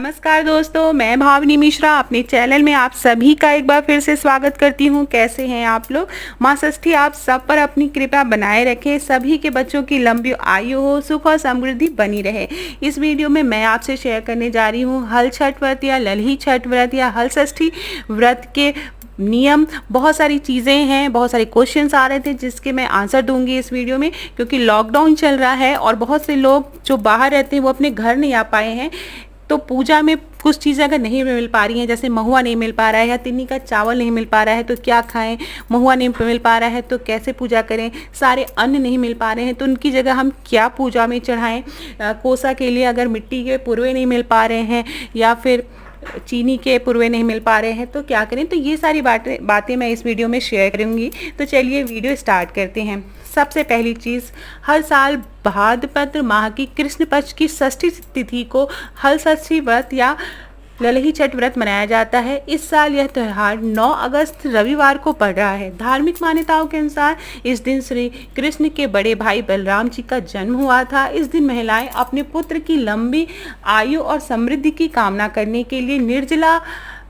नमस्कार दोस्तों, मैं भावनी मिश्रा अपने चैनल में आप सभी का एक बार फिर से स्वागत करती हूँ। कैसे हैं आप लोग। माँ षष्ठी आप सब पर अपनी कृपा बनाए रखें, सभी के बच्चों की लंबी आयु हो, सुख और समृद्धि बनी रहे। इस वीडियो में मैं आपसे शेयर करने जा रही हूँ हल छठ व्रत या ललही छठ व्रत या हल षष्ठी व्रत के नियम। बहुत सारी चीज़ें हैं, बहुत सारे क्वेश्चंस आ रहे थे जिसके मैं आंसर दूंगी इस वीडियो में, क्योंकि लॉकडाउन चल रहा है और बहुत से लोग जो बाहर रहते हैं वो अपने घर नहीं आ पाए हैं। तो पूजा में कुछ चीज़ें अगर नहीं मिल पा रही हैं, जैसे महुआ नहीं मिल पा रहा है या तिन्नी का चावल नहीं मिल पा रहा है तो क्या खाएं, महुआ नहीं मिल पा रहा है तो कैसे पूजा करें, सारे अन्न नहीं मिल पा रहे हैं तो उनकी जगह हम क्या पूजा में चढ़ाएं। कोसा के लिए अगर मिट्टी के पुरवे नहीं मिल पा रहे हैं या फिर चीनी के पुरवे नहीं मिल पा रहे हैं तो क्या करें। तो ये सारी बातें मैं इस वीडियो में शेयर करूंगी। तो चलिए वीडियो स्टार्ट करते हैं। सबसे पहली चीज़, हर साल भाद्रपद माह की कृष्ण पक्ष की षष्ठी तिथि को हल षष्ठी व्रत या ललही छठ व्रत मनाया जाता है। इस साल यह त्यौहार 9 अगस्त रविवार को पड़ रहा है। धार्मिक मान्यताओं के अनुसार इस दिन श्री कृष्ण के बड़े भाई बलराम जी का जन्म हुआ था। इस दिन महिलाएं अपने पुत्र की लंबी आयु और समृद्धि की कामना करने के लिए निर्जला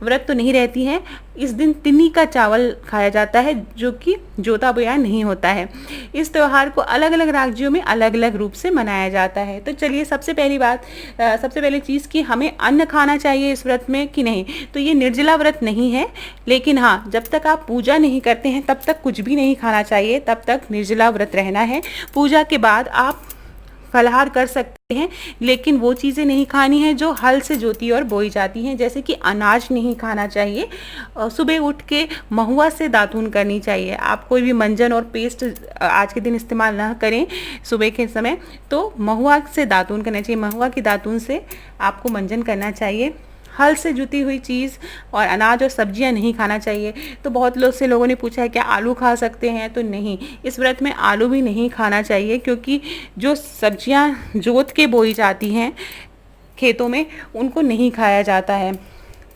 व्रत तो नहीं रहती हैं। इस दिन तिन्नी का चावल खाया जाता है जो कि जोता बोया नहीं होता है। इस त्यौहार को अलग अलग राज्यों में अलग अलग रूप से मनाया जाता है। तो चलिए सबसे पहली चीज़ कि हमें अन्न खाना चाहिए इस व्रत में कि नहीं। तो ये निर्जला व्रत नहीं है, लेकिन हाँ, जब तक आप पूजा नहीं करते हैं तब तक कुछ भी नहीं खाना चाहिए, तब तक निर्जला व्रत रहना है। पूजा के बाद आप फलाहार कर सकते हैं, लेकिन वो चीज़ें नहीं खानी है जो हल से जोती और बोई जाती हैं, जैसे कि अनाज नहीं खाना चाहिए। सुबह उठ के महुआ से दातून करनी चाहिए। आप कोई भी मंजन और पेस्ट आज के दिन इस्तेमाल ना करें सुबह के समय, तो महुआ से दातून करना चाहिए। महुआ की दातून से आपको मंजन करना चाहिए। हल से जुती हुई चीज़ और अनाज और सब्जियां नहीं खाना चाहिए। तो बहुत लोगों ने पूछा है क्या आलू खा सकते हैं, तो नहीं, इस व्रत में आलू भी नहीं खाना चाहिए, क्योंकि जो सब्जियां जोत के बोई जाती हैं खेतों में उनको नहीं खाया जाता है।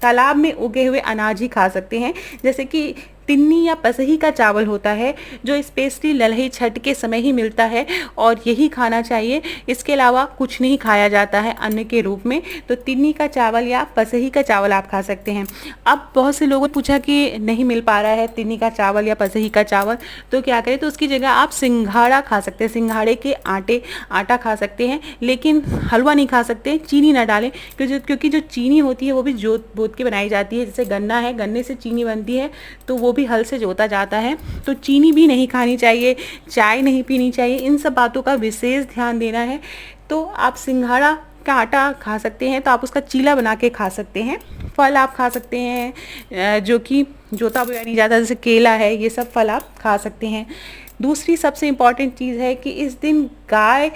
तालाब में उगे हुए अनाज ही खा सकते हैं, जैसे कि तिन्नी या पसही का चावल होता है जो स्पेशली ललही छठ के समय ही मिलता है और यही खाना चाहिए। इसके अलावा कुछ नहीं खाया जाता है अन्न के रूप में। तो तिन्नी का चावल या पसही का चावल आप खा सकते हैं। अब बहुत से लोगों ने पूछा कि नहीं मिल पा रहा है तिन्नी का चावल या पसही का चावल, तो क्या करें। तो उसकी जगह आप सिंघाड़ा खा सकते हैं, सिंघाड़े के आटा खा सकते हैं, लेकिन हलवा नहीं खा सकते। चीनी ना डालें, क्योंकि जो चीनी होती है वो भी जोत बोत के बनाई जाती है। जैसे गन्ना है, गन्ने से चीनी बनती है तो वो भी हल से जोता जाता है। तो चीनी भी नहीं खानी चाहिए, चाय नहीं पीनी चाहिए। इन सब बातों का विशेष ध्यान देना है। तो आप सिंघाड़ा का आटा खा सकते हैं, तो आप उसका चीला बना के खा सकते हैं। फल आप खा सकते हैं जो कि जोता बोया नहीं जाता, जैसे केला है, ये सब फल आप खा सकते हैं। दूसरी सबसे इम्पॉर्टेंट चीज़ है कि इस दिन गाय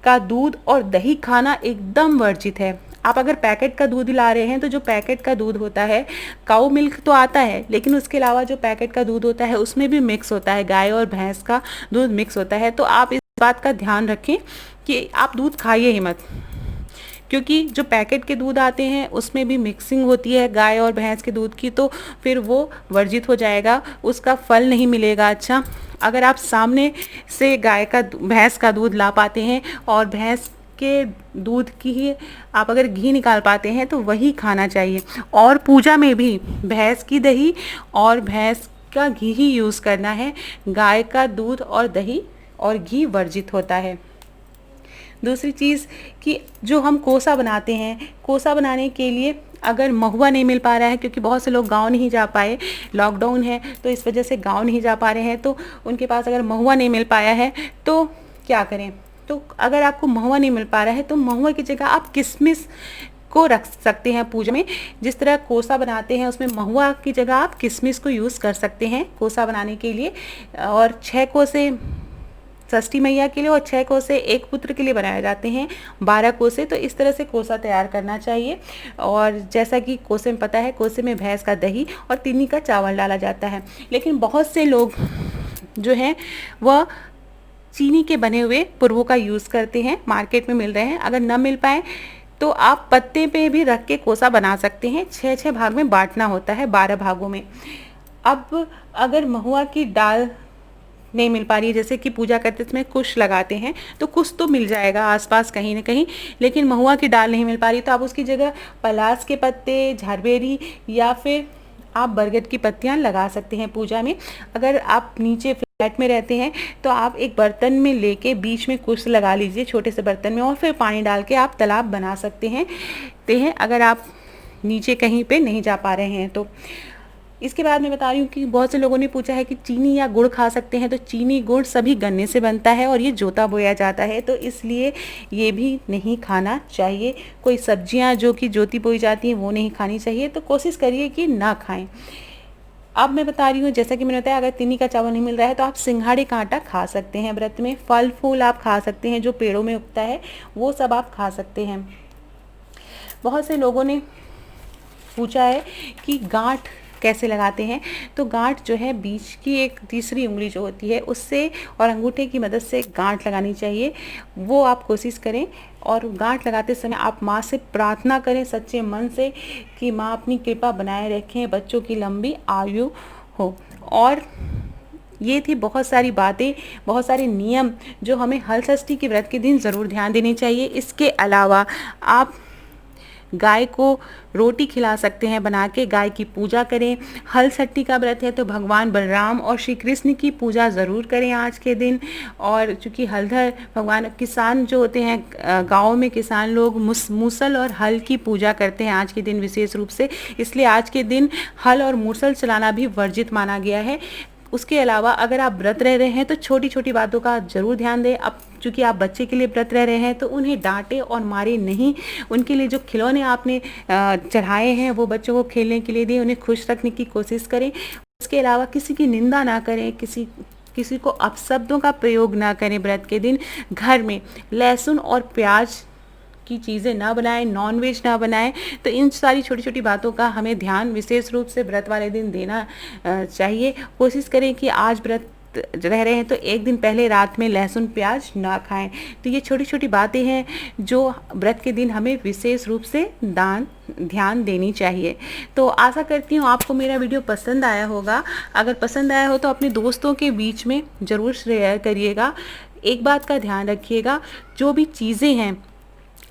का दूध और दही खाना एकदम वर्जित है। आप अगर पैकेट का दूध ला रहे हैं तो जो पैकेट का दूध होता है, काऊ मिल्क तो आता है, लेकिन उसके अलावा जो पैकेट का दूध होता है उसमें भी मिक्स होता है, गाय और भैंस का दूध मिक्स होता है। तो आप इस बात का ध्यान रखें कि आप दूध खाइए ही मत, क्योंकि जो पैकेट के दूध आते हैं उसमें भी मिक्सिंग होती है गाय और भैंस के दूध की, तो फिर वो वर्जित हो जाएगा, उसका फल नहीं मिलेगा अच्छा। अगर आप सामने से भैंस का दूध ला पाते हैं और भैंस के दूध की ही आप अगर घी निकाल पाते हैं तो वही खाना चाहिए। और पूजा में भी भैंस की दही और भैंस का घी ही यूज़ करना है। गाय का दूध और दही और घी वर्जित होता है। दूसरी चीज़ कि जो हम कोसा बनाते हैं, कोसा बनाने के लिए अगर महुआ नहीं मिल पा रहा है, क्योंकि बहुत से लोग गांव नहीं जा पाए, लॉकडाउन है तो इस वजह से गांव नहीं जा पा रहे हैं, तो उनके पास अगर महुआ नहीं मिल पाया है तो क्या करें। तो अगर आपको महुआ नहीं मिल पा रहा है तो महुआ की जगह आप किशमिश को रख सकते हैं पूजा में। जिस तरह कोसा बनाते हैं उसमें महुआ की जगह आप किशमिश को यूज़ कर सकते हैं कोसा बनाने के लिए। और 6 कोसे षष्ठी मैया के लिए और 6 कोसे एक पुत्र के लिए बनाए जाते हैं, 12 कोसे। तो इस तरह से कोसा तैयार करना चाहिए। और जैसा कि कोसे में पता है, कोसे में भैंस का दही और तिन्नी का चावल डाला जाता है। लेकिन बहुत से लोग जो हैं वह चीनी के बने हुए पुरवों का यूज़ करते हैं, मार्केट में मिल रहे हैं। अगर न मिल पाए तो आप पत्ते पे भी रख के कोसा बना सकते हैं। 6-6 भाग में बांटना होता है, 12 भागों में। अब अगर महुआ की डाल नहीं मिल पा रही है, जैसे कि पूजा करते समय कुश लगाते हैं तो कुश तो मिल जाएगा आसपास कहीं ना कहीं, लेकिन महुआ की डाल नहीं मिल पा रही, तो आप उसकी जगह पलास के पत्ते, झारबेरी या फिर आप बरगद की पत्तियां लगा सकते हैं पूजा में। अगर आप नीचे फ्लैट में रहते हैं तो आप एक बर्तन में लेके बीच में कुश लगा लीजिए छोटे से बर्तन में, और फिर पानी डाल के आप तालाब बना सकते हैं अगर आप नीचे कहीं पे नहीं जा पा रहे हैं तो। इसके बाद मैं बता रही हूँ कि बहुत से लोगों ने पूछा है कि चीनी या गुड़ खा सकते हैं, तो चीनी गुड़ सभी गन्ने से बनता है और ये जोता बोया जाता है, तो इसलिए ये भी नहीं खाना चाहिए। कोई सब्जियां जो कि जोती बोई जाती हैं वो नहीं खानी चाहिए, तो कोशिश करिए कि ना खाएं। अब मैं बता रही हूँ, जैसा कि मैंने बताया, अगर तिन्नी का चावल नहीं मिल रहा है तो आप सिंघाड़े का आटा खा सकते हैं व्रत में। फल फूल आप खा सकते हैं, जो पेड़ों में उगता है वो सब आप खा सकते हैं। बहुत से लोगों ने पूछा है कि गांठ कैसे लगाते हैं, तो गांठ जो है बीच की एक तीसरी उंगली जो होती है उससे और अंगूठे की मदद से गांठ लगानी चाहिए, वो आप कोशिश करें। और गांठ लगाते समय आप माँ से प्रार्थना करें सच्चे मन से कि माँ अपनी कृपा बनाए रखें, बच्चों की लंबी आयु हो। और ये थी बहुत सारी बातें, बहुत सारे नियम जो हमें हल षष्ठी के व्रत के दिन ज़रूर ध्यान देने चाहिए। इसके अलावा आप गाय को रोटी खिला सकते हैं बना के, गाय की पूजा करें। हल षष्ठी का व्रत है तो भगवान बलराम और श्री कृष्ण की पूजा ज़रूर करें आज के दिन। और चूँकि हलधर भगवान, किसान जो होते हैं गाँव में, किसान लोग मूसल और हल की पूजा करते हैं आज के दिन विशेष रूप से, इसलिए आज के दिन हल और मूसल चलाना भी वर्जित माना गया है। उसके अलावा अगर आप व्रत रह रहे हैं तो छोटी छोटी बातों का जरूर ध्यान दें। अब चूँकि आप बच्चे के लिए व्रत रह रहे हैं तो उन्हें डांटे और मारे नहीं, उनके लिए जो खिलौने आपने चढ़ाए हैं वो बच्चों को खेलने के लिए दें, उन्हें खुश रखने की कोशिश करें। उसके अलावा किसी की निंदा ना करें, किसी को अपशब्दों का प्रयोग ना करें व्रत के दिन। घर में लहसुन और प्याज की चीज़ें ना बनाएं, नॉनवेज ना बनाएं। तो इन सारी छोटी छोटी बातों का हमें ध्यान विशेष रूप से व्रत वाले दिन देना चाहिए। कोशिश करें कि आज व्रत रह रहे हैं तो एक दिन पहले रात में लहसुन प्याज ना खाएं। तो ये छोटी छोटी बातें हैं जो व्रत के दिन हमें विशेष रूप से ध्यान देनी चाहिए। तो आशा करती हूँ आपको मेरा वीडियो पसंद आया होगा। अगर पसंद आया हो तो अपने दोस्तों के बीच में ज़रूर शेयर करिएगा। एक बात का ध्यान रखिएगा, जो भी चीज़ें हैं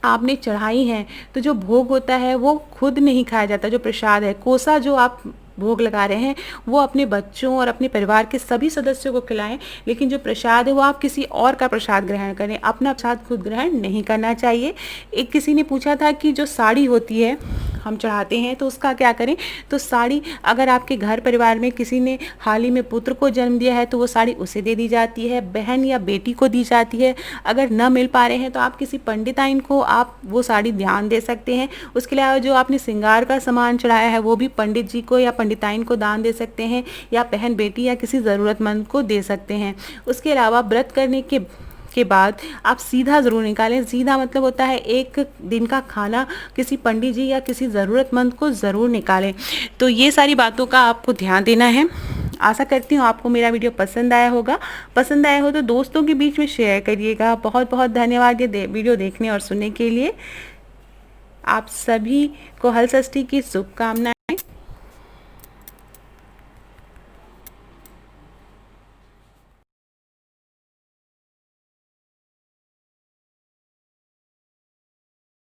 आपने चढ़ाई हैं तो जो भोग होता है वो खुद नहीं खाया जाता, जो प्रसाद है, कोसा जो आप भोग लगा रहे हैं वो अपने बच्चों और अपने परिवार के सभी सदस्यों को खिलाएं, लेकिन जो प्रसाद है वो आप किसी और का प्रसाद ग्रहण करें, अपना प्रसाद खुद ग्रहण नहीं करना चाहिए। एक किसी ने पूछा था कि जो साड़ी होती है हम चढ़ाते हैं तो उसका क्या करें, तो साड़ी अगर आपके घर परिवार में किसी ने हाल ही में पुत्र को जन्म दिया है तो वो साड़ी उसे दे दी जाती है, बहन या बेटी को दी जाती है। अगर न मिल पा रहे हैं तो आप किसी पंडिताइन को आप वो साड़ी ध्यान दे सकते हैं। उसके अलावा जो आपने श्रृंगार का सामान चढ़ाया है वो भी पंडित जी को या पंडिताइन को दान दे सकते हैं, या बहन बेटी या किसी ज़रूरतमंद को दे सकते हैं। उसके अलावा व्रत करने के बाद आप सीधा ज़रूर निकालें। सीधा मतलब होता है एक दिन का खाना किसी पंडित जी या किसी ज़रूरतमंद को ज़रूर निकालें। तो ये सारी बातों का आपको ध्यान देना है। आशा करती हूँ आपको मेरा वीडियो पसंद आया होगा। पसंद आया हो तो दोस्तों के बीच में शेयर करिएगा। बहुत बहुत धन्यवाद ये वीडियो देखने और सुनने के लिए। आप सभी को हल षष्ठी की शुभकामनाएं।